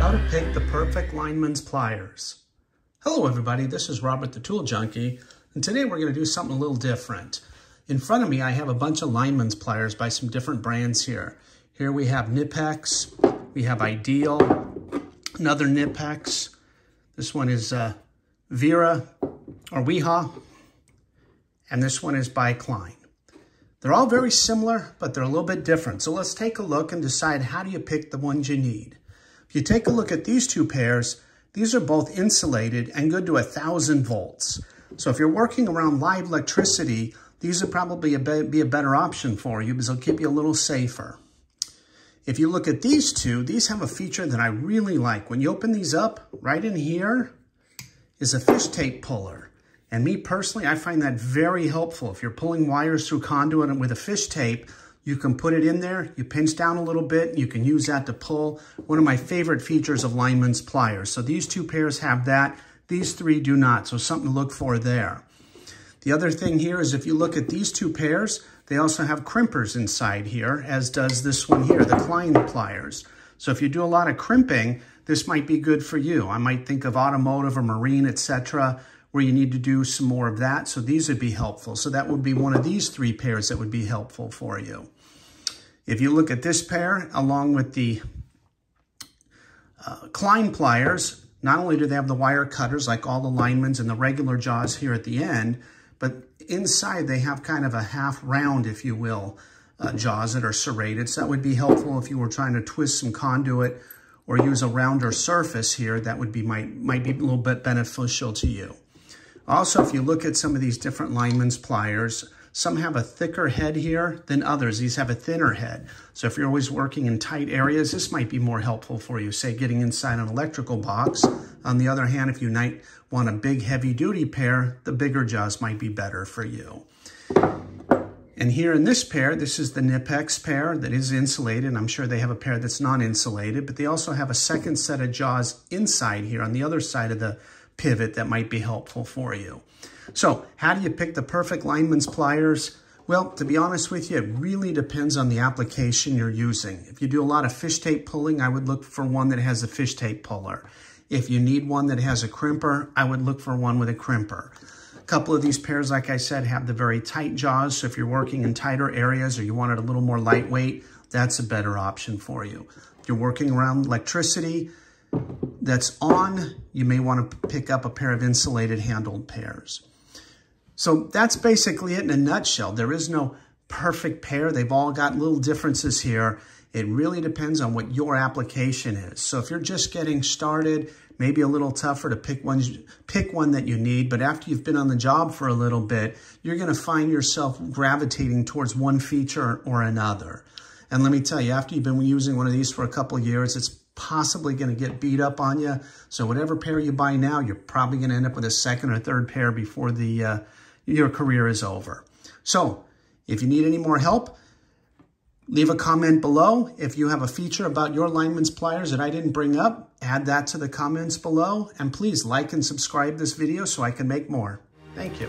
How to pick the perfect lineman's pliers. Hello everybody, this is Robert the Tool Junkie, and today we're going to do something a little different. In front of me I have a bunch of lineman's pliers by some different brands here. Here we have Knipex, we have Ideal, another Knipex. This one is Vera or Weha, and this one is by Klein. They're all very similar, but they're a little bit different. So let's take a look and decide how do you pick the ones you need. If you take a look at these two pairs, these are both insulated and good to 1,000 volts. So if you're working around live electricity, these would probably be a better option for you because they'll keep you a little safer. If you look at these two, these have a feature that I really like. When you open these up, right in here is a fish tape puller. And me personally, I find that very helpful. If you're pulling wires through conduit and with a fish tape, you can put it in there, you pinch down a little bit, you can use that to pull. One of my favorite features of Lineman's Pliers. So these two pairs have that, these three do not, so something to look for there. The other thing here is if you look at these two pairs, they also have crimpers inside here, as does this one here, the Klein pliers. So if you do a lot of crimping, this might be good for you. I might think of automotive or marine, etc., where you need to do some more of that. So these would be helpful. So that would be one of these three pairs that would be helpful for you. If you look at this pair, along with the Klein pliers, not only do they have the wire cutters like all the Linemans and the regular jaws here at the end, but inside they have kind of a half round, if you will, jaws that are serrated. So that would be helpful if you were trying to twist some conduit or use a rounder surface here. That would be might be a little bit beneficial to you. Also, if you look at some of these different Lineman's pliers, some have a thicker head here than others. These have a thinner head. So if you're always working in tight areas, this might be more helpful for you, say getting inside an electrical box. On the other hand, if you might want a big heavy-duty pair, the bigger jaws might be better for you. And here in this pair, this is the Knipex pair that is insulated. I'm sure they have a pair that's non-insulated, but they also have a second set of jaws inside here on the other side of the pivot that might be helpful for you. So how do you pick the perfect Lineman's pliers? Well, to be honest with you, it really depends on the application you're using. If you do a lot of fish tape pulling, I would look for one that has a fish tape puller. If you need one that has a crimper, I would look for one with a crimper. A couple of these pairs, like I said, have the very tight jaws. So if you're working in tighter areas or you want it a little more lightweight, that's a better option for you. If you're working around electricity that's on, you may want to pick up a pair of insulated handled pairs. So that's basically it in a nutshell. There is no perfect pair. They've all got little differences here. It really depends on what your application is. So if you're just getting started, maybe a little tougher to pick one that you need, but after you've been on the job for a little bit, you're going to find yourself gravitating towards one feature or another. And let me tell you, after you've been using one of these for a couple of years, it's possibly going to get beat up on you. So whatever pair you buy now, you're probably going to end up with a second or third pair before your career is over. So if you need any more help, leave a comment below. If you have a feature about your Lineman's pliers that I didn't bring up, add that to the comments below. And please like and subscribe this video so I can make more. Thank you.